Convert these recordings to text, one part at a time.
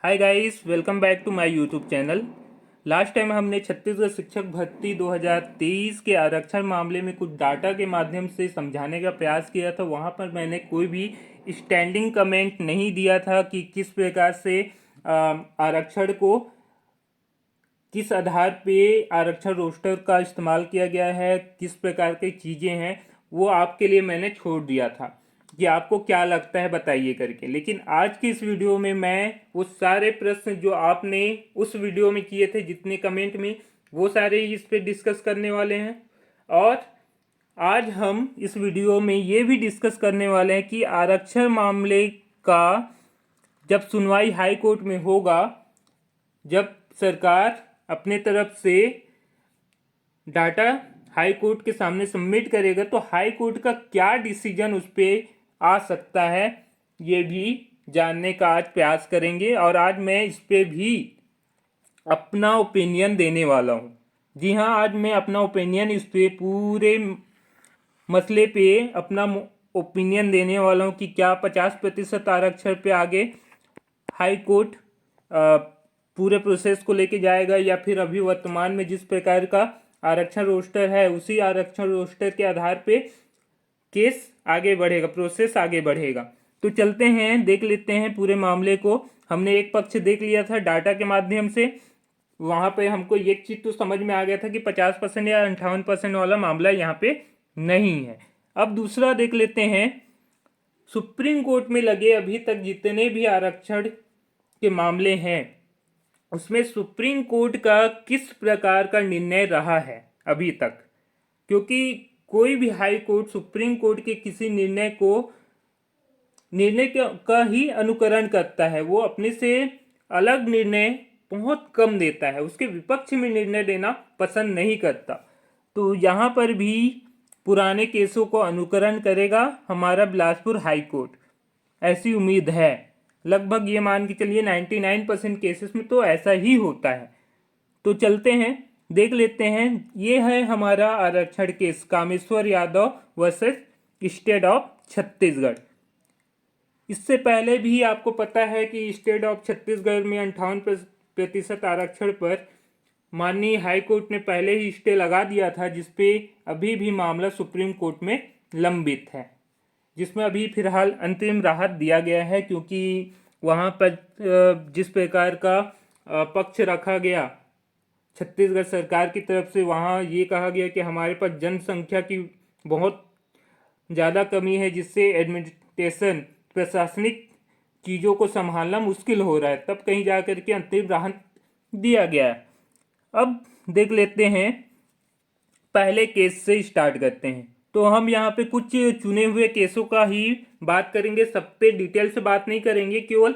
Hi guys, welcome back to my YouTube channel. Last time हमने छत्तीसगढ़ शिक्षक भर्ती 2023 के आरक्षण मामले में कुछ डाटा के माध्यम से समझाने का प्रयास किया था। वहाँ पर मैंने कोई भी स्टैंडिंग कमेंट नहीं दिया था कि किस प्रकार से आरक्षण को किस आधार पे आरक्षण रोस्टर का इस्तेमाल किया गया है, किस प्रकार की चीज़ें हैं, वो आपके लिए मैंने छोड़ दिया था कि आपको क्या लगता है बताइए करके। लेकिन आज की इस वीडियो में मैं वो सारे प्रश्न जो आपने उस वीडियो में किए थे, जितने कमेंट में, वो सारे इस पे डिस्कस करने वाले हैं। और आज हम इस वीडियो में ये भी डिस्कस करने वाले हैं कि आरक्षण मामले का जब सुनवाई हाई कोर्ट में होगा, जब सरकार अपने तरफ से डाटा हाई कोर्ट के सामने सबमिट करेगा, तो हाई कोर्ट का क्या डिसीजन उस पर आ सकता है, ये भी जानने का आज प्रयास करेंगे। और आज मैं इस पे भी अपना ओपिनियन देने वाला हूँ। जी हाँ, आज मैं अपना ओपिनियन इस पे पूरे मसले पे अपना ओपिनियन देने वाला हूँ कि क्या 50% आरक्षण पे आगे हाई कोर्ट पूरे प्रोसेस को लेके जाएगा, या फिर अभी वर्तमान में जिस प्रकार का आरक्षण रोस्टर है उसी आरक्षण रोस्टर के आधार पे केस आगे बढ़ेगा, प्रोसेस आगे बढ़ेगा। तो चलते हैं, देख लेते हैं पूरे मामले को। हमने एक पक्ष देख लिया था डाटा के माध्यम से, वहाँ पे हमको एक चीज़ तो समझ में आ गया था कि 50% या 58% वाला मामला यहाँ पे नहीं है। अब दूसरा देख लेते हैं, सुप्रीम कोर्ट में लगे अभी तक जितने भी आरक्षण के मामले हैं, उसमें सुप्रीम कोर्ट का किस प्रकार का निर्णय रहा है अभी तक। क्योंकि कोई भी हाई कोर्ट सुप्रीम कोर्ट के किसी निर्णय का ही अनुकरण करता है, वो अपने से अलग निर्णय बहुत कम देता है, उसके विपक्ष में निर्णय देना पसंद नहीं करता। तो यहाँ पर भी पुराने केसों को अनुकरण करेगा हमारा बिलासपुर हाई कोर्ट, ऐसी उम्मीद है। लगभग ये मान के चलिए 99% केसेस में तो ऐसा ही होता है। तो चलते हैं, देख लेते हैं। ये है हमारा आरक्षण case, Kameshwar Yadav versus state of Chhattisgarh. इससे पहले भी आपको पता है कि स्टेट ऑफ छत्तीसगढ़ में 58% आरक्षण पर माननीय हाई कोर्ट ने पहले ही स्टे लगा दिया था, जिसपे अभी भी मामला सुप्रीम कोर्ट में लंबित है, जिसमें अभी फिलहाल अंतरिम राहत दिया गया है। क्योंकि वहाँ पर जिस प्रकार का पक्ष रखा गया छत्तीसगढ़ सरकार की तरफ से, वहाँ ये कहा गया कि हमारे पास जनसंख्या की बहुत ज़्यादा कमी है, जिससे एडमिनिस्ट्रेशन प्रशासनिक चीज़ों को संभालना मुश्किल हो रहा है, तब कहीं जा कर के अंतरिम राहत दिया गया है। अब देख लेते हैं, पहले केस से स्टार्ट करते हैं। तो हम यहाँ पे कुछ चुने हुए केसों का ही बात करेंगे, सब पे डिटेल से बात नहीं करेंगे, केवल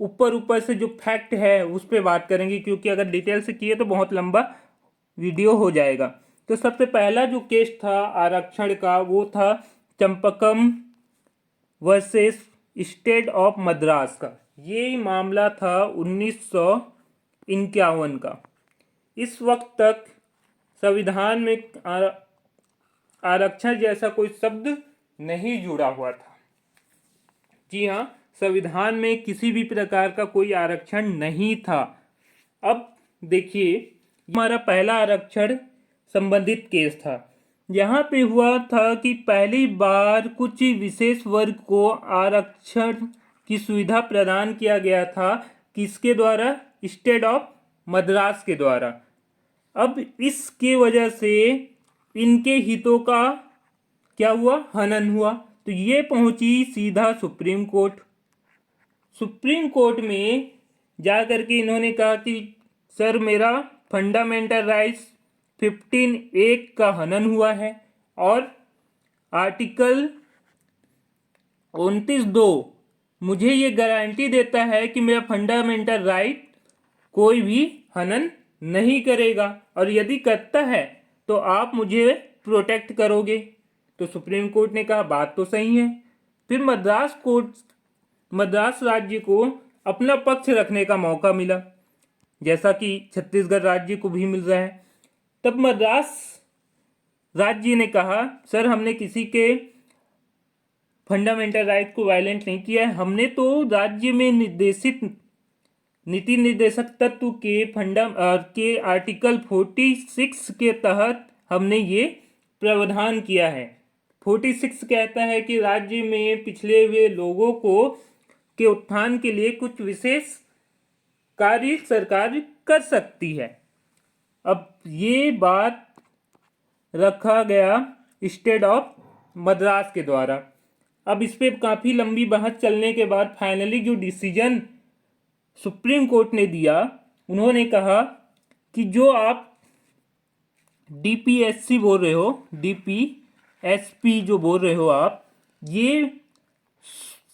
ऊपर ऊपर से जो फैक्ट है उस पर बात करेंगे, क्योंकि अगर डिटेल से किए तो बहुत लंबा वीडियो हो जाएगा। तो सबसे पहला जो केस था आरक्षण का, वो था Champakam versus state of Madras का। ये मामला था 1951 का। इस वक्त तक संविधान में आरक्षण जैसा कोई शब्द नहीं जुड़ा हुआ था। जी हाँ, संविधान में किसी भी प्रकार का कोई आरक्षण नहीं था। अब देखिए, हमारा पहला आरक्षण संबंधित केस था। यहाँ पे हुआ था कि पहली बार कुछ विशेष वर्ग को आरक्षण की सुविधा प्रदान किया गया था। किसके द्वारा? स्टेट ऑफ मद्रास के द्वारा। अब इसके वजह से इनके हितों का क्या हुआ? हनन हुआ। तो ये पहुंची सीधा सुप्रीम कोर्ट। सुप्रीम कोर्ट में जा करके इन्होंने कहा कि सर, मेरा फंडामेंटल राइट्स 15(a) का हनन हुआ है, और आर्टिकल 29(2) मुझे ये गारंटी देता है कि मेरा फंडामेंटल राइट कोई भी हनन नहीं करेगा, और यदि करता है तो आप मुझे प्रोटेक्ट करोगे। तो सुप्रीम कोर्ट ने कहा बात तो सही है। फिर मद्रास राज्य को अपना पक्ष रखने का मौका मिला, जैसा कि छत्तीसगढ़ राज्य को भी मिल रहा है। तब मद्रास राज्य ने कहा, सर, हमने किसी के फंडामेंटल राइट को वायलेंट नहीं किया है, हमने तो राज्य में निर्देशित नीति निर्देशक तत्व के आर्टिकल 46 के तहत हमने ये प्रावधान किया है। 46 कहता है कि राज्य में पिछड़े हुए लोगों के उत्थान के लिए कुछ विशेष कार्य सरकार कर सकती है। अब ये बात रखा गया स्टेट ऑफ मद्रास के द्वारा। अब इस पे काफ़ी लंबी बहस चलने के बाद फाइनली जो डिसीजन सुप्रीम कोर्ट ने दिया, उन्होंने कहा कि जो आप डीपीएससी बोल रहे हो, डीपीएसपी जो बोल रहे हो आप, ये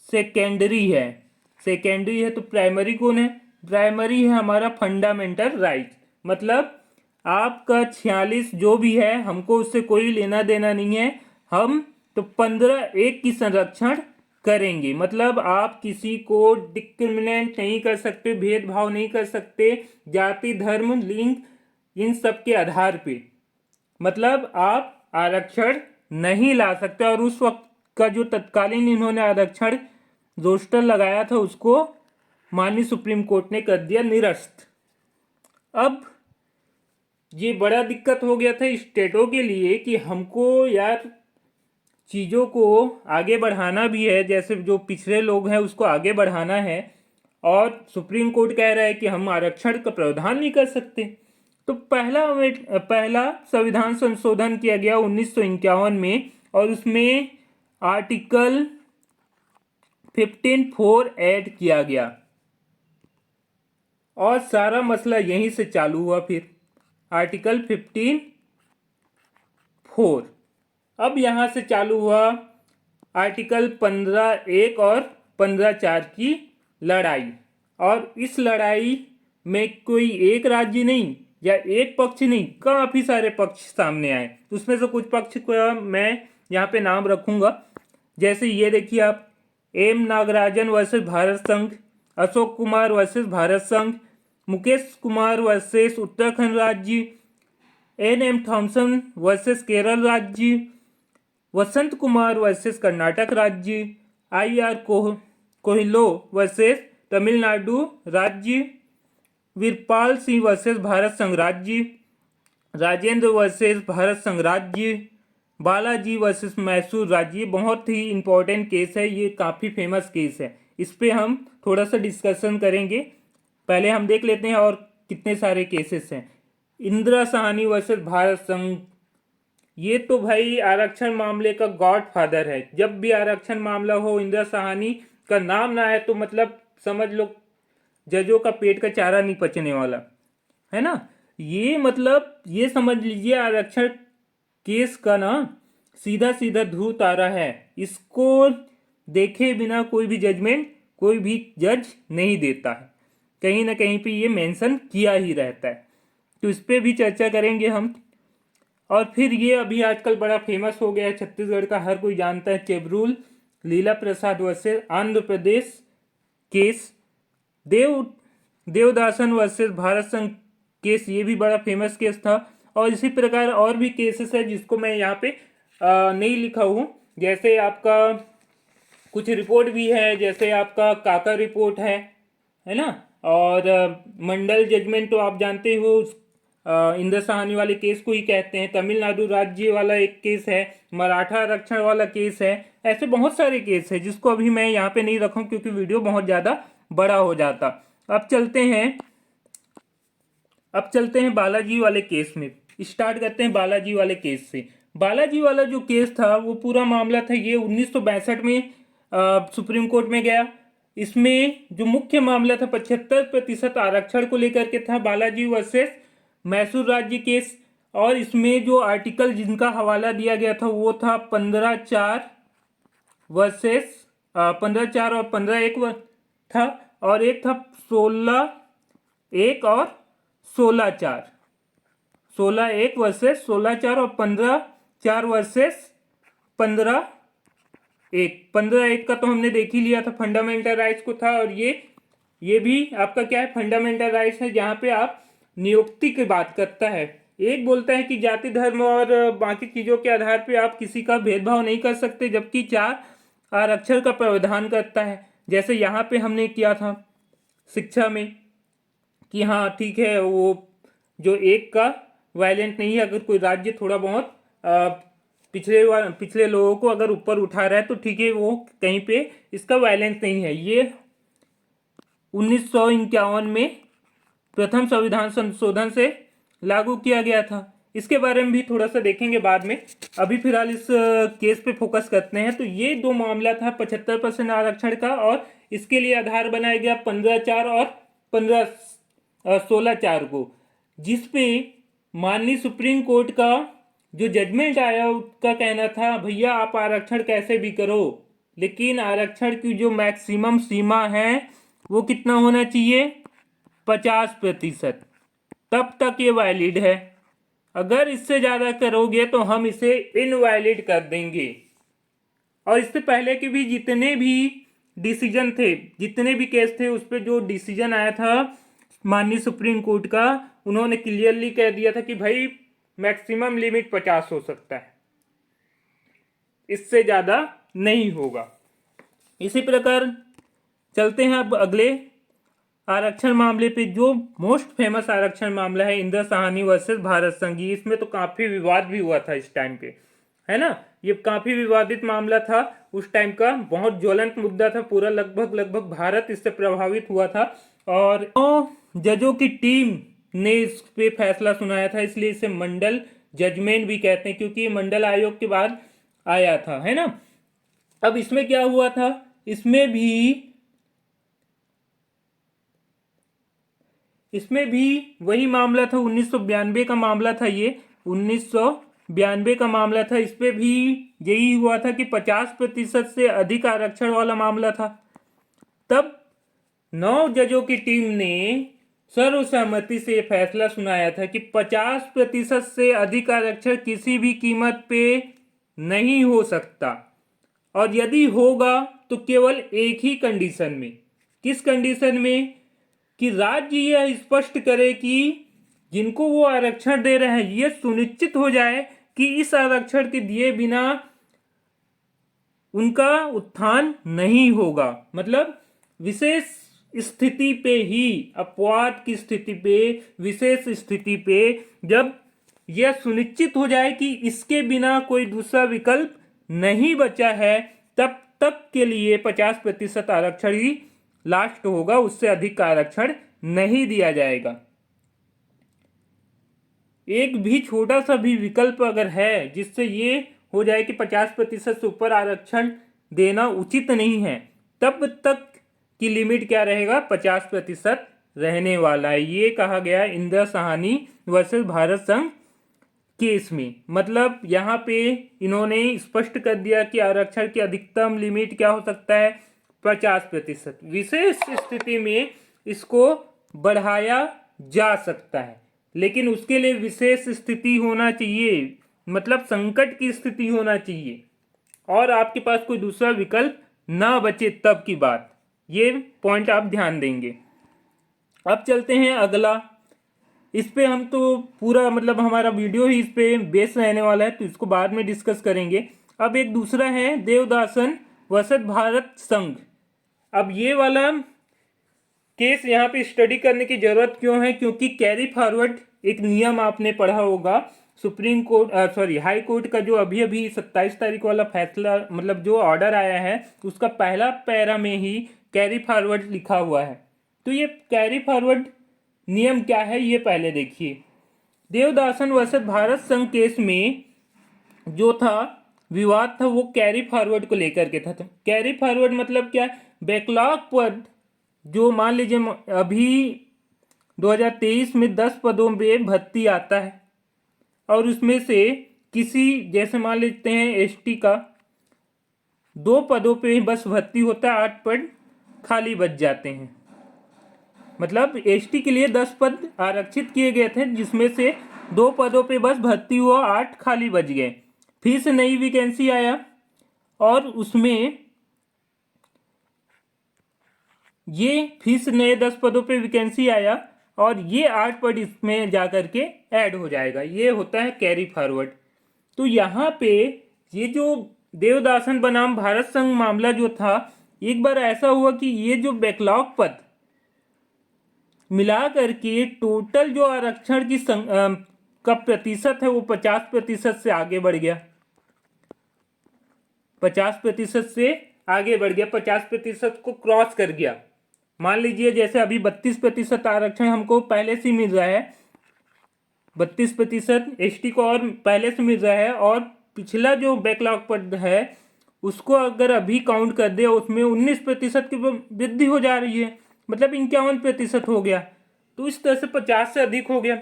सेकेंडरी है। सेकेंडरी है तो प्राइमरी कौन है? प्राइमरी है हमारा फंडामेंटल राइट। मतलब आपका 46 जो भी है, हमको उससे कोई लेना देना नहीं है। हम तो 15(1) की संरक्षण करेंगे। मतलब आप किसी को डिस्क्रिमिनेट नहीं कर सकते, भेदभाव नहीं कर सकते जाति, धर्म, लिंग, इन सब के आधार पे। मतलब आप आरक्षण नहीं ला सकते। और उस वक्त का जो तत्कालीन इन्होंने आरक्षण रोस्टर लगाया था, उसको माननीय सुप्रीम कोर्ट ने कर दिया निरस्त। अब ये बड़ा दिक्कत हो गया था स्टेटों के लिए कि हमको यार चीज़ों को आगे बढ़ाना भी है, जैसे जो पिछड़े लोग हैं उसको आगे बढ़ाना है, और सुप्रीम कोर्ट कह रहा है कि हम आरक्षण का प्रावधान नहीं कर सकते। तो पहला संविधान संशोधन किया गया 1951 में, और उसमें आर्टिकल 15(4) ऐड किया गया, और सारा मसला यहीं से चालू हुआ। फिर आर्टिकल 15(4) अब यहाँ से चालू हुआ आर्टिकल 15(1) और 15(4) की लड़ाई। और इस लड़ाई में कोई एक राज्य नहीं या एक पक्ष नहीं, काफ़ी सारे पक्ष सामने आए। उसमें से कुछ पक्ष को मैं यहाँ पे नाम रखूँगा। जैसे ये देखिए आप, एम नागराजन वर्सेस भारत संघ, अशोक कुमार वर्सेस भारत संघ, मुकेश कुमार वर्सेस उत्तराखंड राज्य, एम थॉमसन वर्सेस केरल राज्य, वसंत कुमार वर्सेस कर्नाटक राज्य, आर कोहिलो वर्सेस तमिलनाडु राज्य, वीरपाल सिंह वर्सेस भारत संघ राज्य, राजेंद्र वर्सेस भारत संघ राज्य, बालाजी वर्सेस मैसूर राज्य। बहुत ही इंपॉर्टेंट केस है, ये काफ़ी फेमस केस है। इस पे हम थोड़ा सा डिस्कशन करेंगे। पहले हम देख लेते हैं और कितने सारे केसेस हैं। इंदिरा साहनी वर्सेस भारत संघ, ये तो भाई आरक्षण मामले का गॉड फादर है। जब भी आरक्षण मामला हो, इंदिरा साहनी का नाम ना आए तो मतलब समझ लो जजों का पेट का चारा नहीं पचने वाला है ना। ये मतलब ये समझ लीजिए आरक्षण केस का ना सीधा सीधा ध्रुव तारा है। इसको देखे बिना कोई भी जजमेंट कोई भी जज नहीं देता है, कहीं ना कहीं पे ये मेंशन किया ही रहता है। तो इस पर भी चर्चा करेंगे हम। और फिर ये अभी आजकल बड़ा फेमस हो गया है, छत्तीसगढ़ का हर कोई जानता है, चेब्रूल लीला प्रसाद versus Andhra Pradesh case, Devadasan versus Bharat संघ केस, ये भी बड़ा फेमस केस था। और इसी प्रकार और भी केसेस है जिसको मैं यहाँ पे नहीं लिखा हूँ। जैसे आपका कुछ रिपोर्ट भी है, जैसे आपका काका रिपोर्ट है ना। और मंडल जजमेंट तो आप जानते हो, इंदिरा साहनी वाले केस को ही कहते हैं। तमिलनाडु राज्य वाला एक केस है, मराठा आरक्षण वाला केस है। ऐसे बहुत सारे केस है जिसको अभी मैं यहाँ पे नहीं रखूँ क्योंकि वीडियो बहुत ज़्यादा बड़ा हो जाता। अब चलते हैं बालाजी वाले केस में। स्टार्ट करते हैं बालाजी वाले केस से। बालाजी वाला जो केस था वो पूरा मामला था, ये 1962 में सुप्रीम कोर्ट में गया। इसमें जो मुख्य मामला था 75% आरक्षण को लेकर के था, बालाजी वर्सेस मैसूर राज्य केस। और इसमें जो आर्टिकल जिनका हवाला दिया गया था वो था 15(4) वर्सेस 15(4) और 15(1) था, और एक था 16(1) और 16(4), 16(1) वर्सेस 16(4) और 15(4) वर्सेस 15(1). 15(1) का तो हमने देख ही लिया था, फंडामेंटल राइट्स को था। और ये भी आपका क्या है, फंडामेंटल राइट्स है, जहाँ पे आप नियुक्ति की बात करता है। एक बोलता है कि जाति, धर्म और बाकी चीज़ों के आधार पे आप किसी का भेदभाव नहीं कर सकते, जबकि 4 आरक्षण का प्रावधान करता है। जैसे यहाँ पे हमने किया था शिक्षा में कि हाँ ठीक है, वो जो एक का वायलेंट नहीं है। अगर कोई राज्य थोड़ा बहुत पिछले लोगों को अगर ऊपर उठा रहा है तो ठीक है, वो कहीं पे इसका वायलेंस नहीं है। ये 1951 में प्रथम संविधान संशोधन से लागू किया गया था। इसके बारे में भी थोड़ा सा देखेंगे बाद में। अभी फिलहाल इस केस पे फोकस करते हैं। तो ये दो मामला था 75% आरक्षण का, और इसके लिए आधार बनाया गया 15/4 और 16/4 को, जिसपे माननीय सुप्रीम कोर्ट का जो जजमेंट आया उसका कहना था भैया आप आरक्षण कैसे भी करो, लेकिन आरक्षण की जो मैक्सिमम सीमा है वो कितना होना चाहिए, 50%। तब तक ये वैलिड है। अगर इससे ज़्यादा करोगे तो हम इसे इनवैलिड कर देंगे। और इससे पहले के भी जितने भी डिसीजन थे, जितने भी केस थे, उस पर जो डिसीजन आया था माननीय सुप्रीम कोर्ट का, उन्होंने क्लियरली कह दिया था कि भाई मैक्सिमम लिमिट 50 हो सकता है, इससे ज़्यादा नहीं होगा। इसी प्रकार चलते हैं अब अगले आरक्षण मामले पे, जो मोस्ट फेमस आरक्षण मामला है इंदिरा साहनी वर्सेस भारत संघ। इसमें तो काफी विवाद भी हुआ था इस टाइम पे, है ना। ये काफी विवादित मामला था उस टाइम का, बहुत ज्वलंत मुद्दा था। पूरा लगभग भारत इससे प्रभावित हुआ था, और जजों की टीम ने इस पे फैसला सुनाया था, इसलिए इसे मंडल जजमेंट भी कहते हैं, क्योंकि ये मंडल आयोग के बाद आया था, है ना। अब इसमें क्या हुआ था, इसमें भी वही मामला था, 1992 का मामला था ये, 1992 का मामला था। इस पे भी यही हुआ था कि 50% से अधिक आरक्षण वाला मामला था। तब 9 जजों की टीम ने सर्वसम्मति से फैसला सुनाया था कि 50% से अधिक आरक्षण किसी भी कीमत पे नहीं हो सकता, और यदि होगा तो केवल एक ही कंडीशन में। किस कंडीशन में, कि राज्य यह स्पष्ट करे कि जिनको वो आरक्षण दे रहे हैं यह सुनिश्चित हो जाए कि इस आरक्षण के दिए बिना उनका उत्थान नहीं होगा। मतलब विशेष स्थिति पे ही, अपवाद की स्थिति पे, विशेष स्थिति पे, जब यह सुनिश्चित हो जाए कि इसके बिना कोई दूसरा विकल्प नहीं बचा है, तब तक के लिए 50% आरक्षण ही लास्ट होगा, उससे अधिक का आरक्षण नहीं दिया जाएगा। एक भी छोटा सा भी विकल्प अगर है जिससे ये हो जाए कि 50% से ऊपर आरक्षण देना उचित नहीं है, तब तक की लिमिट क्या रहेगा, 50% रहने वाला है। ये कहा गया इंदिरा साहनी वर्सेस भारत संघ केस में। मतलब यहाँ पे इन्होंने स्पष्ट कर दिया कि आरक्षण की अधिकतम लिमिट क्या हो सकता है, 50%। विशेष स्थिति में इसको बढ़ाया जा सकता है, लेकिन उसके लिए विशेष स्थिति होना चाहिए, मतलब संकट की स्थिति होना चाहिए, और आपके पास कोई दूसरा विकल्प ना बचे तब की बात। ये पॉइंट आप ध्यान देंगे। अब चलते हैं अगला। इस पे हम तो पूरा मतलब हमारा वीडियो ही इस पे बेस रहने वाला है, तो इसको बाद में डिस्कस करेंगे। अब एक दूसरा है देवदासन वर्सेस भारत संघ। अब ये वाला केस यहाँ पे स्टडी करने की जरूरत क्यों है, क्योंकि कैरी फॉरवर्ड एक नियम आपने पढ़ा होगा, सुप्रीम कोर्ट हाई कोर्ट का जो अभी अभी 27 तारीख वाला फैसला, मतलब जो ऑर्डर आया है, उसका पहला पैरा में ही कैरी फॉरवर्ड लिखा हुआ है। तो ये कैरी फॉरवर्ड नियम क्या है ये पहले देखिए। देवदासन वर्सेस भारत संघ केस में जो था विवाद था वो कैरी फॉरवर्ड को लेकर के था। तो कैरी फॉरवर्ड मतलब क्या, बैकलॉग पद जो मान लीजिए अभी 2023 में 10 पदों में भर्ती आता है, और उसमें से किसी, जैसे मान लेते हैं एसटी का 2 पदों पे बस भर्ती होता है, 8 पद खाली बच जाते हैं। मतलब एसटी के लिए 10 पद आरक्षित किए गए थे, जिसमें से 2 पदों पे बस भर्ती हुआ, 8 खाली बच गए। फिर से नई वैकेंसी आया, और उसमें ये फिर से नए 10 पदों पे वैकेंसी आया, और ये 8 पद इसमें जाकर के ऐड हो जाएगा। ये होता है कैरी फॉरवर्ड। तो यहाँ पे ये जो देवदासन बनाम भारत संघ मामला जो था, एक बार ऐसा हुआ कि ये जो बैकलॉग पद मिला करके टोटल जो आरक्षण की का प्रतिशत है वो 50% से आगे बढ़ गया। 50% से आगे बढ़ गया, 50% को क्रॉस कर गया। मान लीजिए जैसे अभी 32% आरक्षण हमको पहले से मिल रहा है, 32% एसटी को और पहले से मिल रहा है, और पिछला जो बैकलॉग पद है उसको अगर अभी काउंट कर दे उसमें 19% की वृद्धि हो जा रही है, मतलब 51% हो गया। तो इस तरह से 50 से अधिक हो गया।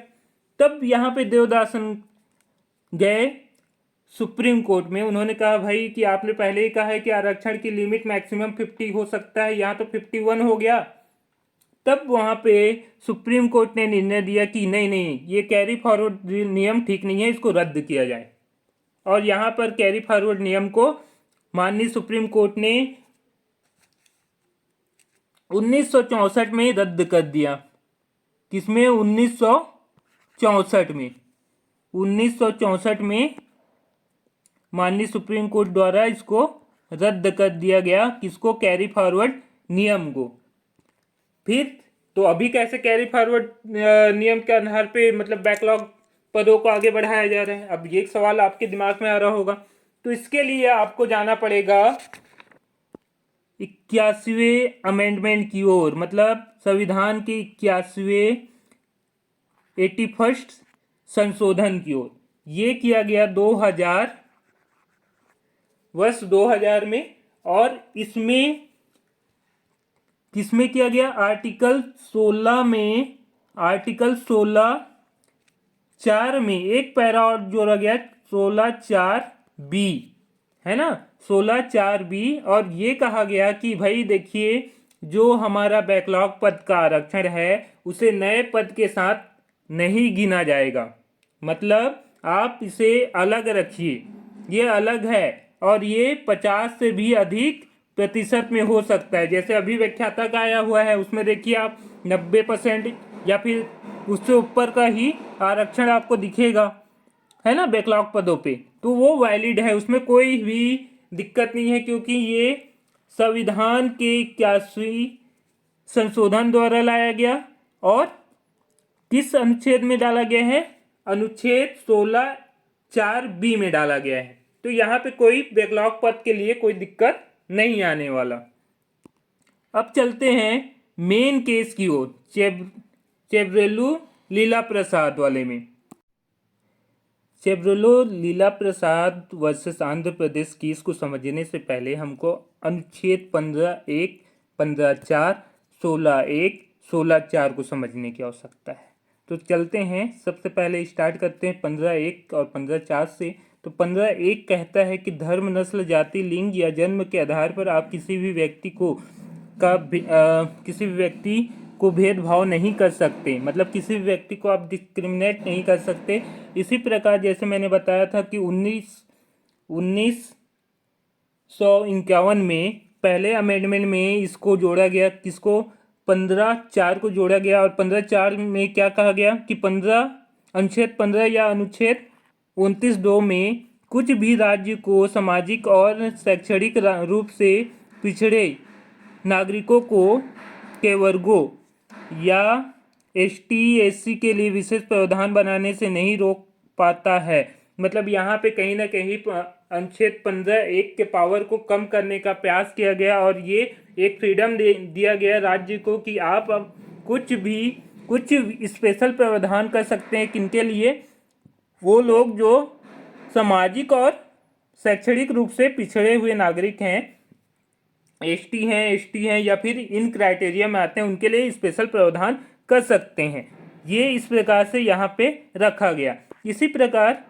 तब यहाँ पे देवदासन गए सुप्रीम कोर्ट में। उन्होंने कहा भाई कि आपने पहले ही कहा है कि आरक्षण की लिमिट मैक्सिमम 50 हो सकता है, यहाँ तो 51 हो गया। तब वहाँ पे सुप्रीम कोर्ट ने निर्णय दिया कि नहीं नहीं, ये कैरी फॉरवर्ड नियम ठीक नहीं है, इसको रद्द किया जाए। और यहाँ पर कैरी फॉरवर्ड नियम को माननीय सुप्रीम कोर्ट ने 1964 में रद्द कर दिया। किसमें? 1964 में। 1964 में माननीय सुप्रीम कोर्ट द्वारा इसको रद्द कर दिया गया। किसको? कैरी फॉरवर्ड नियम को। फिर तो अभी कैसे कैरी फॉरवर्ड नियम के आधार पे मतलब बैकलॉग पदों को आगे बढ़ाया जा रहा है? अब ये एक सवाल आपके दिमाग में आ रहा होगा। तो इसके लिए आपको जाना पड़ेगा 81वें अमेंडमेंट की ओर, मतलब संविधान के 81वें 81st संशोधन की ओर। ये किया गया 2000 वर्ष 2000 में। और इसमें किसमें किया गया? आर्टिकल 16 में, आर्टिकल 16(4) में एक पैरा और जोड़ा गया, 16(4)(b) है ना, 16(4)(b)। और ये कहा गया कि भाई देखिए, जो हमारा बैकलॉग पद का आरक्षण है उसे नए पद के साथ नहीं गिना जाएगा। मतलब आप इसे अलग रखिए, ये अलग है, और ये 50 से भी अधिक प्रतिशत में हो सकता है। जैसे अभी व्याख्याता का आया हुआ है उसमें देखिए आप 90% या फिर उससे ऊपर का ही आरक्षण आपको दिखेगा, है ना, बैकलॉग पदों पे। तो वो वैलिड है, उसमें कोई भी दिक्कत नहीं है, क्योंकि ये संविधान के 81वें संशोधन द्वारा लाया गया। और किस अनुच्छेद में डाला गया है? अनुच्छेद 16(4)(b) में डाला गया है। तो यहाँ पे कोई बैकलॉग पद के लिए कोई दिक्कत नहीं आने वाला। अब चलते हैं मेन केस की ओर, चेब्रोलू लीला प्रसाद वाले में। चेब्रोलू लीला प्रसाद वर्सेस आंध्र प्रदेश केस को समझने से पहले हमको अनुच्छेद 15(1), 15(4), 16(1), 16(4) को समझने की आवश्यकता है। तो चलते हैं, सबसे पहले स्टार्ट करते हैं 15(1) और 15(4) से। तो 15(1) कहता है कि धर्म, नस्ल, जाति, लिंग या जन्म के आधार पर आप किसी भी व्यक्ति को भेदभाव नहीं कर सकते, मतलब किसी भी व्यक्ति को आप डिस्क्रिमिनेट नहीं कर सकते। इसी प्रकार जैसे मैंने बताया था कि 1951 में पहले अमेंडमेंट में इसको जोड़ा गया। किसको? 15(4) को जोड़ा गया। और 15(4) में क्या कहा गया कि अनुच्छेद 15 या अनुच्छेद 29(2) में कुछ भी राज्य को सामाजिक और शैक्षणिक रूप से पिछड़े नागरिकों के वर्गों या ST/SC के लिए विशेष प्रावधान बनाने से नहीं रोक पाता है। मतलब यहाँ पे कहीं ना कहीं अनुच्छेद 15(1) के पावर को कम करने का प्रयास किया गया, और ये एक फ्रीडम दिया गया राज्य को कि आप अब कुछ स्पेशल प्रावधान कर सकते हैं। किनके लिए? वो लोग जो सामाजिक और शैक्षणिक रूप से पिछड़े हुए नागरिक हैं, ST हैं या फिर इन क्राइटेरिया में आते हैं, उनके लिए स्पेशल प्रावधान कर सकते हैं। ये इस प्रकार से यहाँ पे रखा गया। इसी प्रकार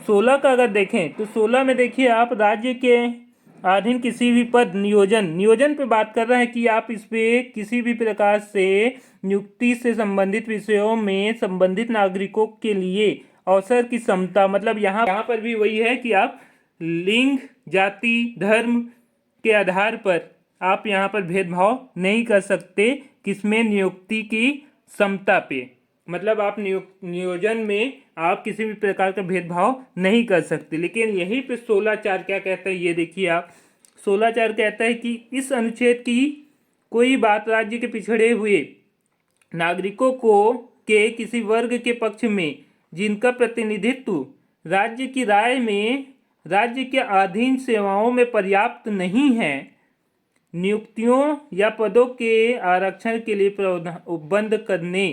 16 का अगर देखें तो 16 में देखिए आप, राज्य के अधीन किसी भी पद नियोजन पे बात कर रहे हैं कि आप इस पे किसी भी प्रकार से नियुक्ति से संबंधित विषयों में संबंधित नागरिकों के लिए अवसर की समता, मतलब यहाँ पर भी वही है कि आप लिंग, जाति, धर्म के आधार पर आप यहाँ पर भेदभाव नहीं कर सकते। किसमें? नियुक्ति की समता पे, मतलब आप नियोजन में आप किसी भी प्रकार का भेदभाव नहीं कर सकते। लेकिन यहीं पे 16(4) क्या कहता है, ये देखिए आप। 16(4) कहता है कि इस अनुच्छेद की कोई बात राज्य के पिछड़े हुए नागरिकों को के किसी वर्ग के पक्ष में जिनका प्रतिनिधित्व राज्य की राय में राज्य के अधीन सेवाओं में पर्याप्त नहीं है, नियुक्तियों या पदों के आरक्षण के लिए प्रावधान बंद करने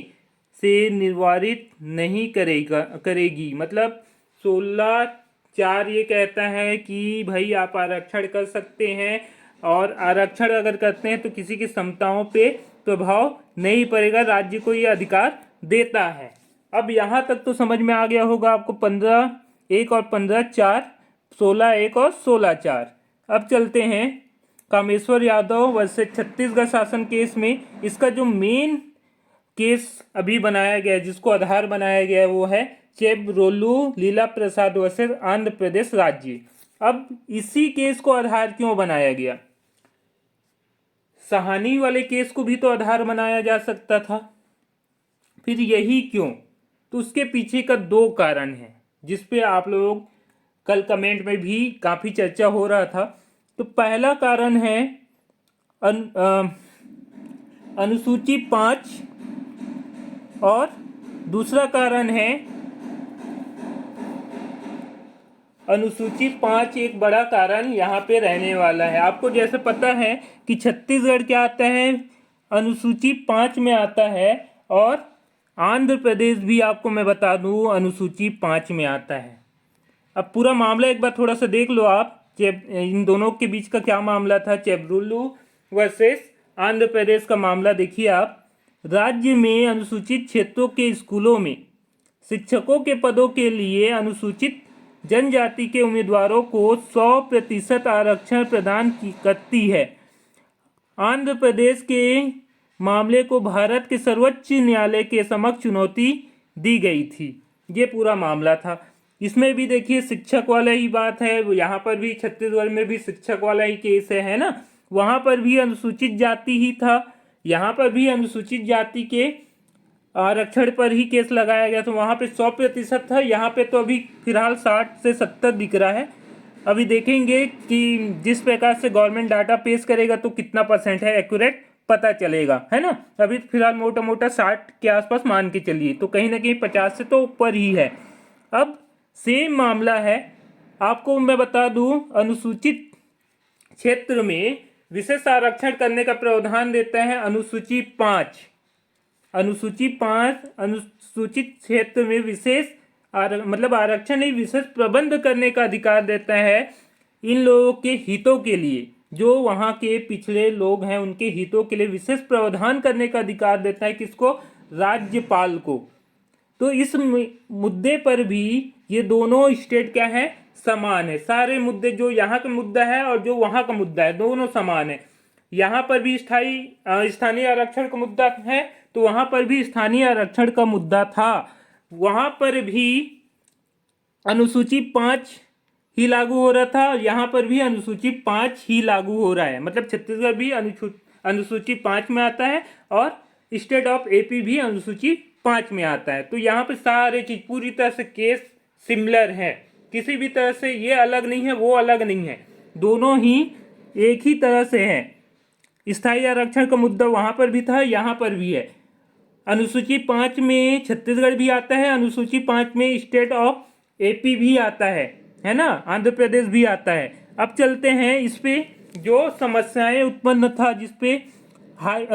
से निर्वारित नहीं करेगी। मतलब 16(4) ये कहता है कि भाई आप आरक्षण कर सकते हैं, और आरक्षण अगर करते हैं तो किसी की क्षमताओं पे प्रभाव नहीं पड़ेगा, राज्य को ये अधिकार देता है। अब यहाँ तक तो समझ में आ गया होगा आपको 15(1) और 15(4), 16(1) और 16(4). अब चलते हैं कामेश्वर यादव वर्सेस छत्तीसगढ़ शासन केस में। इसका जो मेन केस अभी बनाया गया है, जिसको आधार बनाया गया है, वो है चेब्रोलू लीला प्रसाद वर्सेस आंध्र प्रदेश राज्य। अब इसी केस को आधार क्यों बनाया गया? सहानी वाले केस को भी तो आधार बनाया जा सकता था, फिर यही क्यों? तो उसके पीछे का 2 कारण है, जिसपे आप लोग कल कमेंट में भी काफ़ी चर्चा हो रहा था। तो पहला कारण है अनुसूची 5, और दूसरा कारण है अनुसूची 5 एक बड़ा कारण यहाँ पे रहने वाला है। आपको जैसे पता है कि छत्तीसगढ़ क्या आता है, अनुसूची 5 में आता है, और आंध्र प्रदेश भी आपको मैं बता दूँ अनुसूची 5 में आता है। अब पूरा मामला एक बार थोड़ा सा देख लो आप, इन दोनों के बीच का क्या मामला था, चेब्रोलू वर्सेस आंध्र प्रदेश का मामला देखिए आप। राज्य में अनुसूचित क्षेत्रों के स्कूलों में शिक्षकों के पदों के लिए अनुसूचित जनजाति के उम्मीदवारों को 100% आरक्षण प्रदान करती है। आंध्र प्रदेश के मामले को भारत के सर्वोच्च न्यायालय के समक्ष चुनौती दी गई थी। ये पूरा मामला था। इसमें भी देखिए शिक्षक वाला ही बात है, यहाँ पर भी छत्तीसगढ़ में भी शिक्षक वाला ही केस है ना। वहाँ पर भी अनुसूचित जाति ही था, यहाँ पर भी अनुसूचित जाति के आरक्षण पर ही केस लगाया गया। तो वहाँ पे 100% था, यहाँ पे तो अभी फिलहाल 60 से 70 दिख रहा है। अभी देखेंगे कि जिस प्रकार से गवर्नमेंट डाटा पेश करेगा तो कितना % है एक्यूरेट पता चलेगा, है ना। अभी फिलहाल मोटा मोटा 60 के आसपास मान के चलिए, तो कहीं ना कहीं 50 से तो ऊपर ही है। अब सेम मामला है, आपको मैं बता दूं, अनुसूचित क्षेत्र में विशेष आरक्षण करने का प्रावधान देता है अनुसूची 5। अनुसूची 5 अनुसूचित क्षेत्र में विशेष मतलब आरक्षण नहीं, विशेष प्रबंध करने का अधिकार देता है इन लोगों के हितों के लिए, जो वहाँ के पिछड़े लोग हैं उनके हितों के लिए विशेष प्रावधान करने का अधिकार देता है। किसको? राज्यपाल को। तो इस मुद्दे पर भी ये दोनों स्टेट क्या है, समान है। सारे मुद्दे, जो यहाँ का मुद्दा है और जो वहाँ का मुद्दा है, दोनों समान है। यहाँ पर भी स्थानीय आरक्षण का मुद्दा है, तो वहाँ पर भी स्थानीय आरक्षण का मुद्दा था। वहाँ पर भी अनुसूची 5 ही लागू हो रहा था, यहाँ पर भी अनुसूची 5 ही लागू हो रहा है। मतलब छत्तीसगढ़ भी अनुसूची 5 में आता है और स्टेट ऑफ AP भी अनुसूची 5 में आता है। तो यहाँ पे सारे चीज पूरी तरह से केस सिमिलर है, किसी भी तरह से ये अलग नहीं है वो अलग नहीं है, दोनों ही एक ही तरह से है। स्थायी आरक्षण का मुद्दा वहाँ पर भी था, यहाँ पर भी है। अनुसूची 5 में छत्तीसगढ़ भी आता है, अनुसूची 5 में स्टेट ऑफ AP भी आता है ना, आंध्र प्रदेश भी आता है। अब चलते हैं इस पे जो समस्याएं उत्पन्न था, जिसपे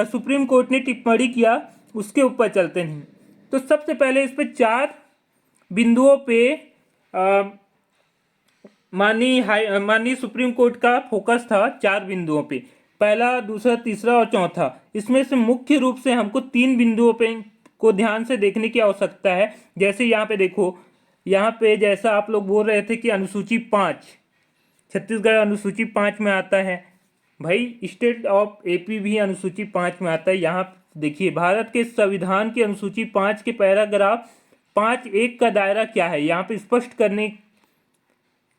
सुप्रीम कोर्ट ने टिप्पणी किया, उसके ऊपर चलते हैं। तो सबसे पहले इस पे 4 बिंदुओं पे माननीय सुप्रीम कोर्ट का फोकस था, 4 बिंदुओं पे, पहला, दूसरा, तीसरा और चौथा। इसमें से मुख्य रूप से हमको 3 बिंदुओं पे को ध्यान से देखने की आवश्यकता है। जैसे यहाँ पे देखो, यहाँ पे जैसा आप लोग बोल रहे थे कि अनुसूची 5 छत्तीसगढ़ अनुसूची 5 में आता है, भाई स्टेट ऑफ AP भी अनुसूची 5 में आता है। यहाँ देखिए, भारत के संविधान की अनुसूची 5 के पैराग्राफ 5(1) का दायरा क्या है, यहाँ पे स्पष्ट करने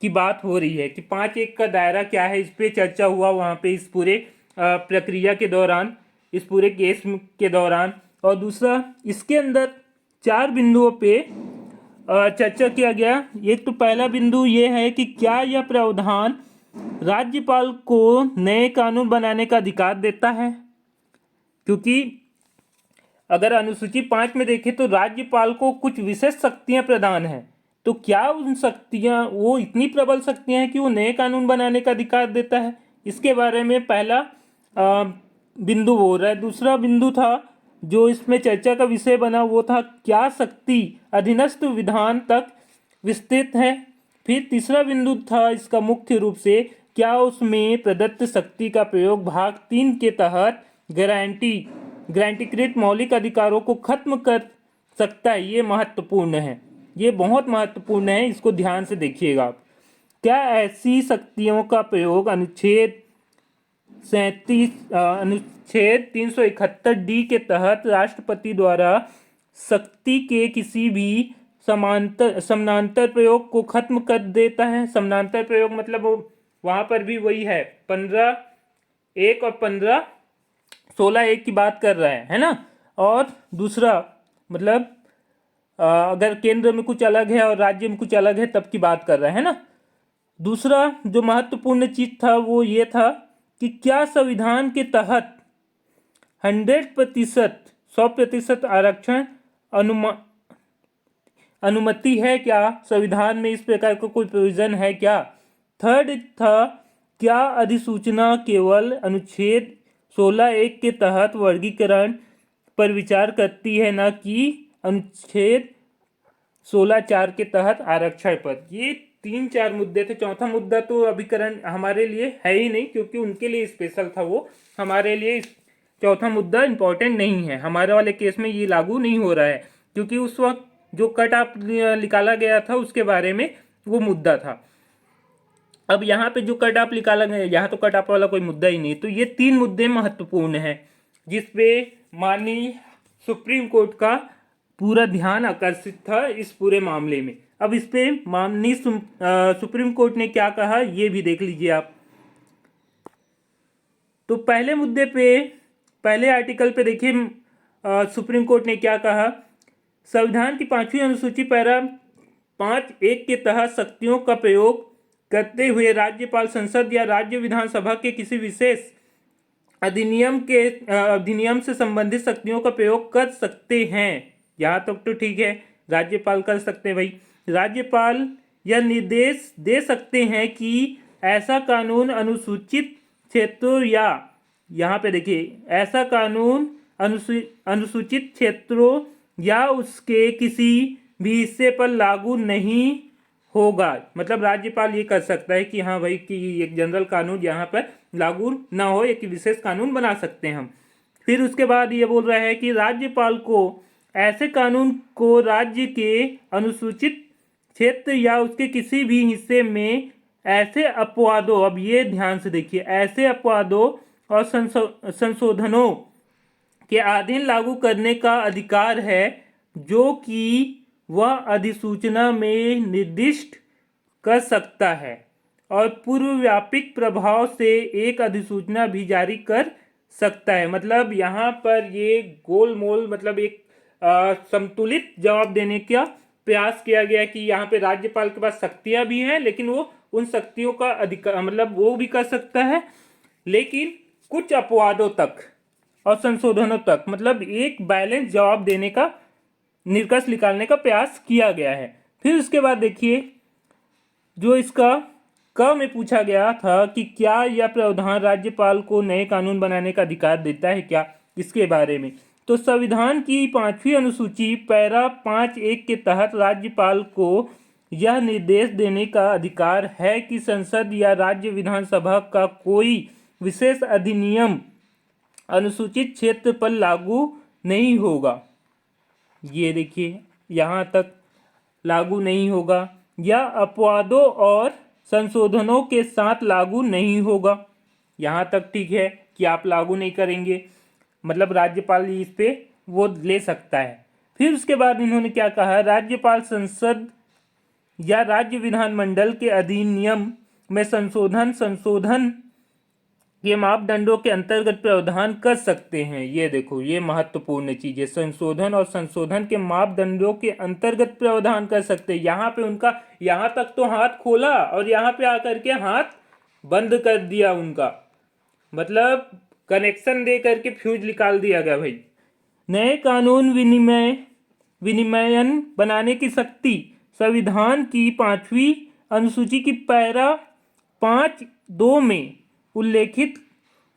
की बात हो रही है कि 5(1) का दायरा क्या है। इस पे चर्चा हुआ वहाँ पे, इस पूरे प्रक्रिया के दौरान, इस पूरे केस के दौरान। और दूसरा, इसके अंदर 4 बिंदुओं पे चर्चा किया गया। एक तो पहला बिंदु ये है कि क्या यह प्रावधान राज्यपाल को नए कानून बनाने का अधिकार देता है, क्योंकि अगर अनुसूची 5 में देखें तो राज्यपाल को कुछ विशेष शक्तियां प्रदान हैं। तो क्या उन शक्तियां, वो इतनी प्रबल शक्तियां हैं कि वो नए कानून बनाने का अधिकार देता है? इसके बारे में पहला बिंदु बोल रहा है। दूसरा बिंदु था जो इसमें चर्चा का विषय बना, वो था क्या शक्ति अधीनस्थ विधान तक विस्तृत है। फिर तीसरा बिंदु था इसका मुख्य रूप से, क्या उसमें प्रदत्त शक्ति का प्रयोग भाग 3 के तहत गारंटीकृत मौलिक अधिकारों को खत्म कर सकता है। ये महत्वपूर्ण है, ये बहुत महत्वपूर्ण है, इसको ध्यान से देखिएगा आप। क्या ऐसी शक्तियों का प्रयोग अनुच्छेद 371D के तहत राष्ट्रपति द्वारा शक्ति के किसी भी समानांतर प्रयोग को खत्म कर देता है? समानांतर प्रयोग मतलब वहां पर भी वही है, 15(1) और 15(16)(1) की बात कर रहा है ना। और दूसरा मतलब अगर केंद्र में कुछ अलग है और राज्य में कुछ अलग है तब की बात कर रहा है ना। दूसरा जो महत्वपूर्ण चीज था वो ये था कि क्या संविधान के तहत 100% आरक्षण अनुमति है क्या? संविधान में इस प्रकार का कोई प्रोविजन है क्या? थर्ड था, क्या अधिसूचना केवल अनुच्छेद 16(1) के तहत वर्गीकरण पर विचार करती है, ना कि अनुच्छेद 16(4) के तहत आरक्षण पर? ये 3-4 मुद्दे थे। चौथा मुद्दा तो अभिकरण हमारे लिए है ही नहीं, क्योंकि उनके लिए स्पेशल था वो, हमारे लिए चौथा मुद्दा इंपॉर्टेंट नहीं है। हमारे वाले केस में ये लागू नहीं हो रहा है, क्योंकि उस वक्त जो कट ऑफ निकाला गया था उसके बारे में वो मुद्दा था। अब यहाँ पे जो कट ऑफ निकाला गया, यहाँ तो कट ऑफ वाला कोई मुद्दा ही नहीं। तो ये 3 मुद्दे महत्वपूर्ण हैं जिसपे माननीय सुप्रीम कोर्ट का पूरा ध्यान आकर्षित था इस पूरे मामले में। अब इस पे माननीय सुप्रीम कोर्ट ने क्या कहा ये भी देख लीजिए आप। तो पहले मुद्दे पे, पहले आर्टिकल पे देखिए सुप्रीम कोर्ट ने क्या कहा। संविधान की 5वीं अनुसूची पैरा 5(1) के तहत शक्तियों का प्रयोग करते हुए राज्यपाल संसद या राज्य विधानसभा के किसी विशेष अधिनियम से संबंधित शक्तियों का प्रयोग कर सकते हैं। यहाँ तक तो ठीक है, राज्यपाल कर सकते हैं भाई। राज्यपाल यह निर्देश दे सकते हैं कि ऐसा कानून अनुसूचित क्षेत्रों या, यहाँ पे देखिए, ऐसा कानून अनुसूचित क्षेत्रों या उसके किसी भी हिस्से पर लागू नहीं होगा। मतलब राज्यपाल ये कर सकता है कि हाँ भाई कि एक जनरल कानून यहाँ पर लागू ना हो, एक विशेष कानून बना सकते हैं हम। फिर उसके बाद ये बोल रहा है कि राज्यपाल को ऐसे कानून को राज्य के अनुसूचित क्षेत्र या उसके किसी भी हिस्से में ऐसे अपवादों, अब ये ध्यान से देखिए, ऐसे अपवादों और संशोधनों के अधीन लागू करने का अधिकार है जो कि वह अधिसूचना में निर्दिष्ट कर सकता है और पूर्वव्यापक प्रभाव से एक अधिसूचना भी जारी कर सकता है। मतलब यहाँ पर ये गोलमोल, मतलब एक संतुलित जवाब देने का प्रयास किया गया कि यहाँ पे राज्यपाल के पास शक्तियाँ भी हैं, लेकिन वो उन शक्तियों का अधिकार, मतलब वो भी कर सकता है, लेकिन कुछ अपवादों तक और संशोधनों तक। मतलब एक बैलेंस जवाब देने का, निष्कर्ष निकालने का प्रयास किया गया है। फिर उसके बाद देखिए जो इसका क में पूछा गया था कि क्या यह प्रावधान राज्यपाल को नए कानून बनाने का अधिकार देता है क्या, इसके बारे में। तो संविधान की 5वीं अनुसूची पैरा 5(1) के तहत राज्यपाल को यह निर्देश देने का अधिकार है कि संसद या राज्य विधानसभा का कोई विशेष अधिनियम अनुसूचित क्षेत्र पर लागू नहीं होगा। ये देखिए यहाँ तक लागू नहीं होगा, या अपवादों और संशोधनों के साथ लागू नहीं होगा। यहाँ तक ठीक है कि आप लागू नहीं करेंगे, मतलब राज्यपाल इस पे वो ले सकता है। फिर उसके बाद इन्होंने क्या कहा, राज्यपाल संसद या राज्य विधानमंडल के अधिनियम में संशोधन के मापदंडों के अंतर्गत प्रावधान कर सकते हैं। ये देखो, ये महत्वपूर्ण चीज है, संशोधन और संशोधन के मापदंडों के अंतर्गत प्रावधान कर सकते हैं। यहाँ पे उनका यहाँ तक तो हाथ खोला और यहाँ पे आकर के हाथ बंद कर दिया उनका, मतलब कनेक्शन दे करके फ्यूज निकाल दिया गया भाई। नए कानून विनिमयन बनाने की शक्ति संविधान की 5वीं अनुसूची की पैरा 5(2) में उल्लेखित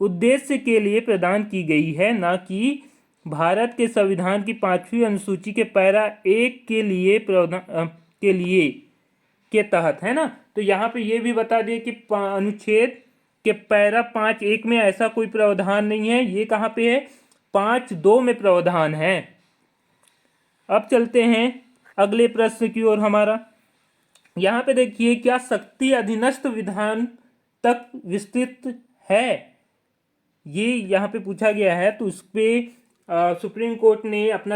उद्देश्य के लिए प्रदान की गई है, न कि भारत के संविधान की 5वीं अनुसूची के पैरा 1 के लिए के तहत, है ना। तो यहाँ पे ये भी बता दिए कि अनुच्छेद के पैरा 5(1) में ऐसा कोई प्रावधान नहीं है, ये कहाँ पे है, 5(2) में प्रावधान है। अब चलते हैं अगले प्रश्न की ओर हमारा। यहाँ पे देखिए, क्या शक्ति अधीनस्थ विधान तक विस्तृत है, ये यहाँ पे पूछा गया है। तो उस पर सुप्रीम कोर्ट ने अपना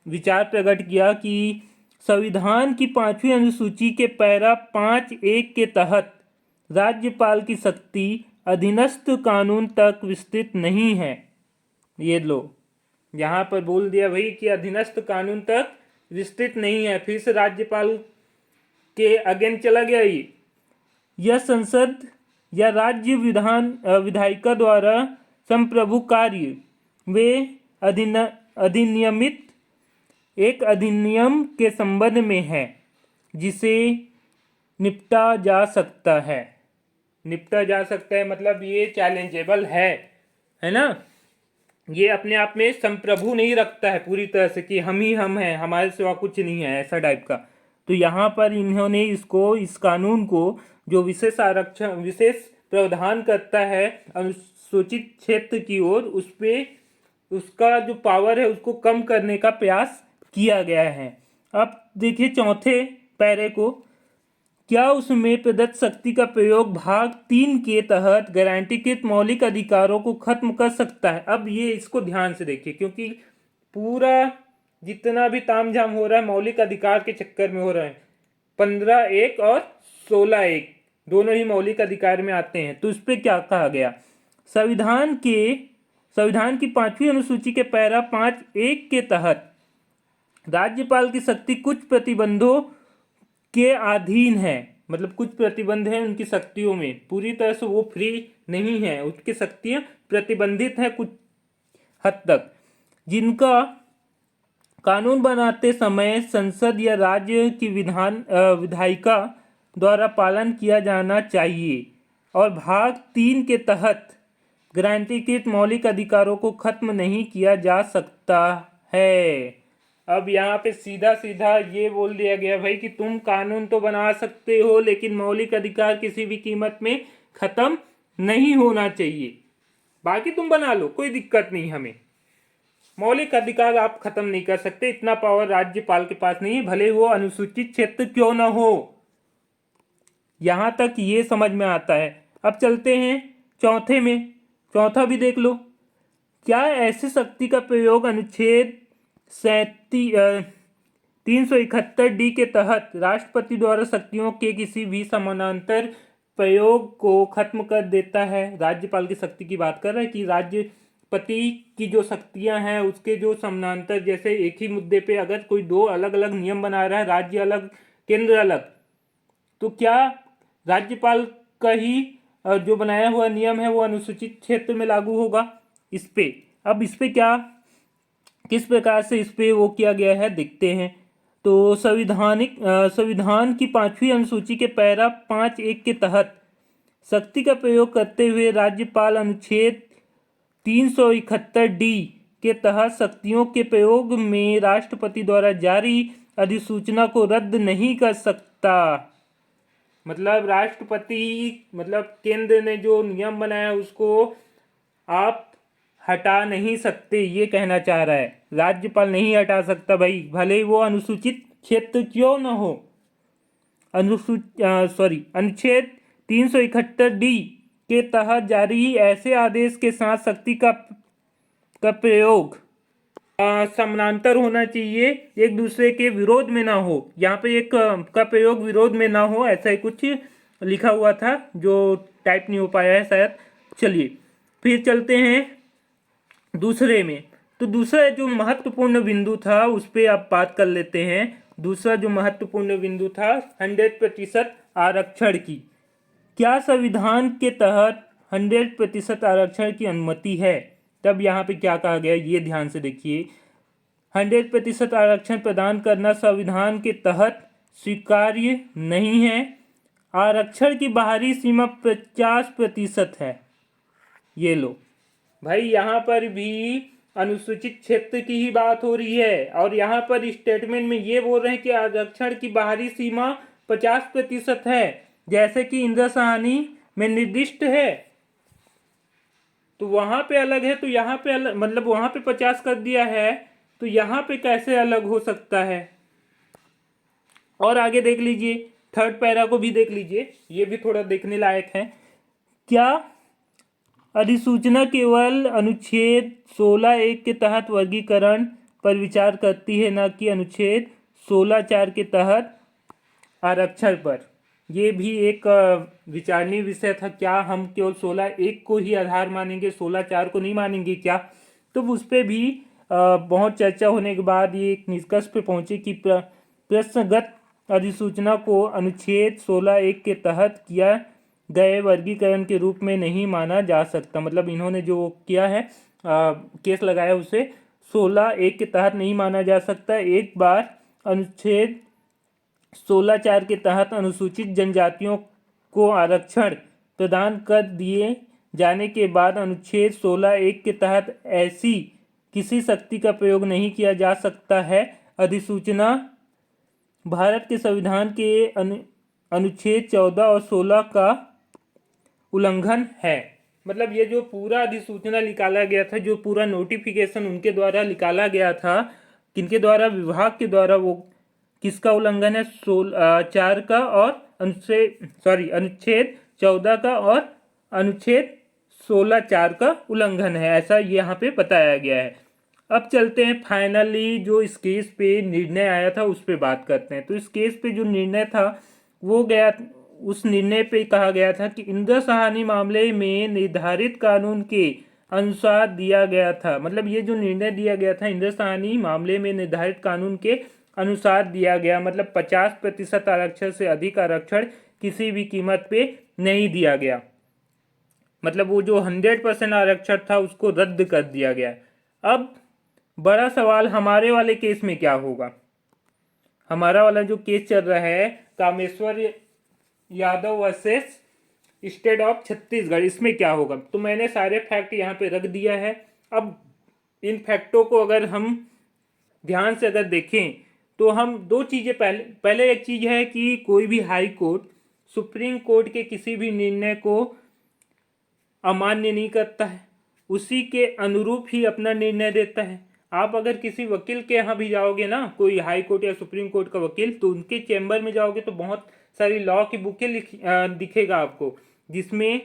विचार प्रकट किया कि संविधान की 5वीं अनुसूची के पैरा 5(1) के तहत राज्यपाल की शक्ति अधीनस्थ कानून तक विस्तृत नहीं है। ये लो, यहाँ पर बोल दिया भाई कि अधीनस्थ कानून तक विस्तृत नहीं है, फिर से राज्यपाल के अगेन चला गया। यह संसद या राज्य विधायिका द्वारा संप्रभु कार्य वे अधिनियमित एक अधिनियम के संबंध में है जिसे निपटा जा सकता है। निपटा जा सकता है मतलब ये चैलेंजेबल है ना। ये अपने आप में संप्रभु नहीं रखता है पूरी तरह से कि हम ही हम हैं, हमारे सिवा कुछ नहीं है, ऐसा टाइप का। तो यहाँ पर इन्होंने इस कानून को जो विशेष प्रावधान करता है अनुसूचित क्षेत्र की ओर, उस पे उसका जो पावर है उसको कम करने का प्रयास किया गया है। अब देखिए चौथे पैरे को, क्या उसमें प्रदत्त शक्ति का प्रयोग भाग 3 के तहत गारंटीकृत मौलिक अधिकारों को खत्म कर सकता है। अब ये इसको ध्यान से देखिए, क्योंकि पूरा जितना भी तामझाम हो रहा है मौलिक अधिकार के चक्कर में हो रहा है। 15(1) और 16(1) दोनों ही मौलिक अधिकार में आते हैं। तो उस पर क्या कहा गया, संविधान की 5वीं अनुसूची के पैरा 5(1) के तहत राज्यपाल की शक्ति कुछ प्रतिबंधों के अधीन है। मतलब कुछ प्रतिबंध हैं उनकी शक्तियों में, पूरी तरह से वो फ्री नहीं है, उसकी शक्तियां प्रतिबंधित हैं कुछ हद तक, जिनका कानून बनाते समय संसद या राज्य की विधायिका द्वारा पालन किया जाना चाहिए। और भाग 3 के तहत गारंटीकृत मौलिक अधिकारों को खत्म नहीं किया जा सकता है। अब यहाँ पे सीधा सीधा ये बोल दिया गया भाई कि तुम कानून तो बना सकते हो, लेकिन मौलिक अधिकार किसी भी कीमत में खत्म नहीं होना चाहिए। बाकी तुम बना लो, कोई दिक्कत नहीं, हमें मौलिक अधिकार आप खत्म नहीं कर सकते, इतना पावर राज्यपाल के पास नहीं है, भले वो अनुसूचित क्षेत्र क्यों ना हो। यहां तक ये समझ में आता है। अब चलते हैं चौथे में, चौथा भी देख लो। क्या ऐसी शक्ति का प्रयोग अनुच्छेद 371D के तहत राष्ट्रपति द्वारा शक्तियों के किसी भी समानांतर प्रयोग को खत्म कर देता है। राज्यपाल की शक्ति की बात कर रहा है कि राज्यपति की जो शक्तियां हैं उसके जो समानांतर, जैसे एक ही मुद्दे पे अगर कोई 2 अलग अलग नियम बना रहा है, राज्य अलग केंद्र अलग, तो क्या राज्यपाल का ही जो बनाया हुआ नियम है वो अनुसूचित क्षेत्र में लागू होगा इस पे। अब इस पे किस प्रकार से इस पे वो किया गया है देखते हैं। तो संविधान की 5वीं अनुसूची के पैरा 5(1) के तहत शक्ति का प्रयोग करते हुए राज्यपाल अनुच्छेद 371D के तहत शक्तियों के प्रयोग में राष्ट्रपति द्वारा जारी अधिसूचना को रद्द नहीं कर सकता। मतलब मतलब केंद्र ने जो नियम बनाया उसको आप हटा नहीं सकते, ये कहना चाह रहा है। राज्यपाल नहीं हटा सकता भाई, भले ही वो अनुसूचित क्षेत्र क्यों न हो। अनुच्छेद 371D के तहत जारी ऐसे आदेश के साथ शक्ति का प्रयोग समानांतर होना चाहिए, एक दूसरे के विरोध में ना हो। यहाँ पे एक का प्रयोग विरोध में ना हो, ऐसा ही कुछ लिखा हुआ था जो टाइप नहीं हो पाया है शायद। चलिए फिर चलते हैं दूसरे में। तो दूसरा जो महत्वपूर्ण बिंदु था उस पर आप बात कर लेते हैं। दूसरा जो महत्वपूर्ण बिंदु था 100% आरक्षण की। क्या संविधान के तहत 100% आरक्षण की अनुमति है? तब यहाँ पे क्या कहा गया ये ध्यान से देखिए। 100% आरक्षण प्रदान करना संविधान के तहत स्वीकार्य नहीं है। आरक्षण की बाहरी सीमा 50% है। ये लो भाई, यहाँ पर भी अनुसूचित क्षेत्र की ही बात हो रही है और यहाँ पर स्टेटमेंट में ये बोल रहे हैं कि आरक्षण की बाहरी सीमा 50% है, जैसे कि इंदिरा साहनी में निर्दिष्ट है। तो वहां पे अलग है, तो यहाँ पे अलग, मतलब वहां पे 50 कर दिया है, तो यहाँ पे कैसे अलग हो सकता है। और आगे देख लीजिए, थर्ड पैरा को भी देख लीजिए, ये भी थोड़ा देखने लायक है। क्या अधिसूचना केवल अनुच्छेद 16(1) के तहत वर्गीकरण पर विचार करती है, न कि अनुच्छेद 16(4) के तहत आरक्षण पर। यह भी एक विचारणीय विषय था। क्या हम केवल 16(1) को ही आधार मानेंगे, 16(4) को नहीं मानेंगे क्या? तो उस पर भी बहुत चर्चा होने के बाद ये एक निष्कर्ष पे पहुंचे कि प्रश्नगत अधिसूचना को अनुच्छेद 16(1) के तहत किया गए वर्गीकरण के रूप में नहीं माना जा सकता। मतलब इन्होंने जो किया है, केस लगाया, उसे 16(1) के तहत नहीं माना जा सकता। एक बार अनुच्छेद 16(4) के तहत अनुसूचित जनजातियों को आरक्षण प्रदान कर दिए जाने के बाद अनुच्छेद 16(1) के तहत ऐसी किसी शक्ति का प्रयोग नहीं किया जा सकता है। अधिसूचना भारत के संविधान के अनुच्छेद 14 और 16 का उल्लंघन है। मतलब ये जो पूरा अधिसूचना निकाला गया था, जो पूरा नोटिफिकेशन उनके द्वारा निकाला गया था, किनके द्वारा, विभाग के द्वारा, वो किसका उल्लंघन है? 4 का और अनुच्छेद 14 का और अनुच्छेद 16(4) का उल्लंघन है, ऐसा यहाँ पे बताया गया है। अब चलते हैं फाइनली जो इस केस पे निर्णय आया था उस पे बात करते हैं। तो इस केस पे जो निर्णय था वो गया, उस निर्णय पे कहा गया था कि इंदिरा साहनी मामले में निर्धारित कानून के अनुसार दिया गया था। मतलब ये जो निर्णय दिया गया था इंदिरा साहनी मामले में निर्धारित कानून के अनुसार दिया गया। मतलब 50% आरक्षण से अधिक आरक्षण किसी भी कीमत पे नहीं दिया गया। मतलब वो जो 100% आरक्षण था उसको रद्द कर दिया गया। अब बड़ा सवाल हमारे वाले केस में क्या होगा। हमारा वाला जो केस चल रहा है, Kameshwar Yadav versus state of Chhattisgarh, इसमें क्या होगा। तो मैंने सारे फैक्ट यहाँ पे रख दिया है। अब इन फैक्टों को अगर हम ध्यान से अगर देखें तो हम दो चीज़ें, पहले एक चीज़ है कि कोई भी हाई कोर्ट सुप्रीम कोर्ट के किसी भी निर्णय को अमान्य नहीं करता है, उसी के अनुरूप ही अपना निर्णय देता है। आप अगर किसी वकील के यहाँ भी जाओगे ना, कोई हाई कोर्ट या सुप्रीम कोर्ट का वकील, तो उनके चैम्बर में जाओगे तो बहुत सारी लॉ की बुकें दिखेगा आपको, जिसमें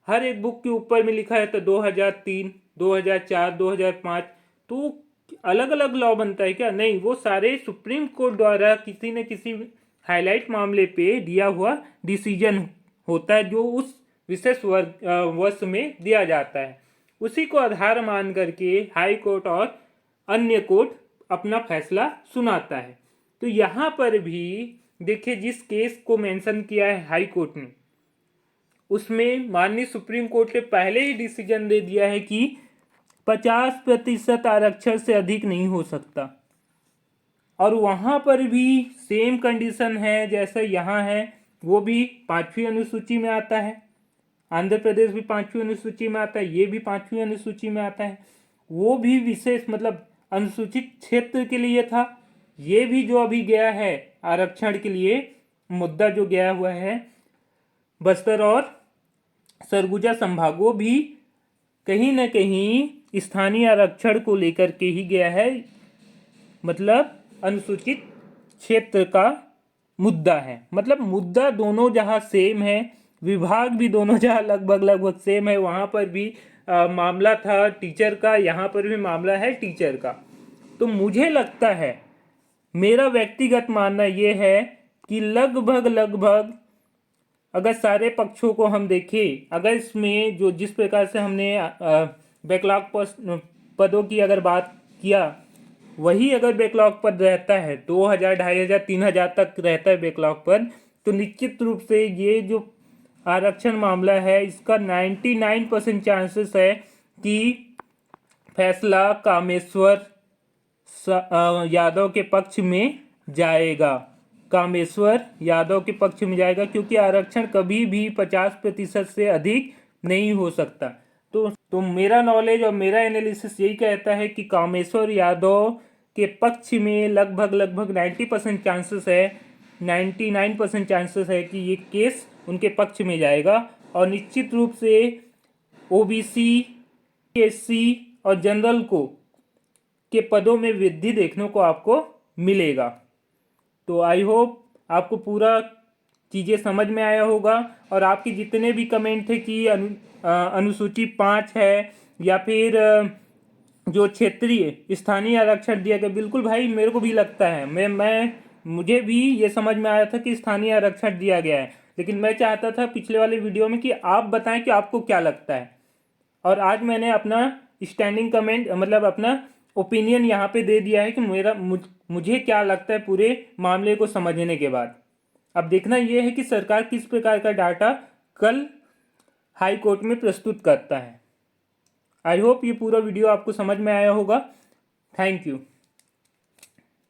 हर एक बुक के ऊपर में लिखा है तो 2003, 2004, 2005। तो अलग अलग लॉ बनता है क्या? नहीं, वो सारे सुप्रीम कोर्ट द्वारा किसी न किसी हाईलाइट मामले पे दिया हुआ डिसीजन होता है, जो उस विशेष वर्ष में दिया जाता है। उसी को आधार मान करके हाई कोर्ट और अन्य कोर्ट अपना फैसला सुनाता है। तो यहाँ पर भी देखिए, जिस केस को मेंशन किया है हाई कोर्ट ने, उसमें माननीय सुप्रीम कोर्ट ने पहले ही डिसीजन दे दिया है कि 50% आरक्षण से अधिक नहीं हो सकता। और वहाँ पर भी सेम कंडीशन है जैसा यहाँ है, वो भी 5वीं अनुसूची में आता है। आंध्र प्रदेश भी 5वीं अनुसूची में आता है, ये भी 5वीं अनुसूची में आता है। वो भी विशेष, मतलब अनुसूचित क्षेत्र के लिए था। ये भी जो अभी गया है आरक्षण के लिए मुद्दा जो गया हुआ है, बस्तर और सरगुजा संभागों भी कहीं न कहीं स्थानीय आरक्षण को लेकर के ही गया है। मतलब अनुसूचित क्षेत्र का मुद्दा है। मतलब मुद्दा दोनों जहाँ सेम है, विभाग भी दोनों जहाँ लगभग सेम है। वहाँ पर भी मामला था टीचर का, यहाँ पर भी मामला है टीचर का। तो मुझे लगता है, मेरा व्यक्तिगत मानना ये है कि लगभग अगर सारे पक्षों को हम देखें, अगर इसमें जो जिस प्रकार से हमने बैकलॉग पदों की अगर बात किया, वही अगर बैकलॉग पद रहता है 2000, 2500, 3000 तक रहता है बैकलॉग पद, तो निश्चित रूप से ये जो आरक्षण मामला है इसका 99% चांसेस है कि फैसला कामेश्वर यादव के पक्ष में जाएगा, कामेश्वर यादव के पक्ष में जाएगा, क्योंकि आरक्षण कभी भी 50% से अधिक नहीं हो सकता। तो मेरा नॉलेज और मेरा एनालिसिस यही कहता है कि कामेश्वर यादव के पक्ष में लगभग 90% चांसेस है, 99% चांसेस है कि ये केस उनके पक्ष में जाएगा। और निश्चित रूप से ओबीसी, एससी और जनरल को के पदों में वृद्धि देखने को आपको मिलेगा। तो आई होप आपको पूरा चीज़ें समझ में आया होगा। और आपके जितने भी कमेंट थे कि अनुसूची 5 है या फिर जो क्षेत्रीय स्थानीय आरक्षण दिया गया, बिल्कुल भाई मेरे को भी लगता है, मुझे भी ये समझ में आया था कि स्थानीय आरक्षण दिया गया है, लेकिन मैं चाहता था पिछले वाले वीडियो में कि आप बताएं कि आपको क्या लगता है। और आज मैंने अपना स्टैंडिंग कमेंट मतलब अपना ओपिनियन यहाँ पे दे दिया है कि मुझे क्या लगता है पूरे मामले को समझने के बाद। अब देखना यह है कि सरकार किस प्रकार का डाटा कल हाई कोर्ट में प्रस्तुत करता है। आई होप ये पूरा वीडियो आपको समझ में आया होगा। Thank you.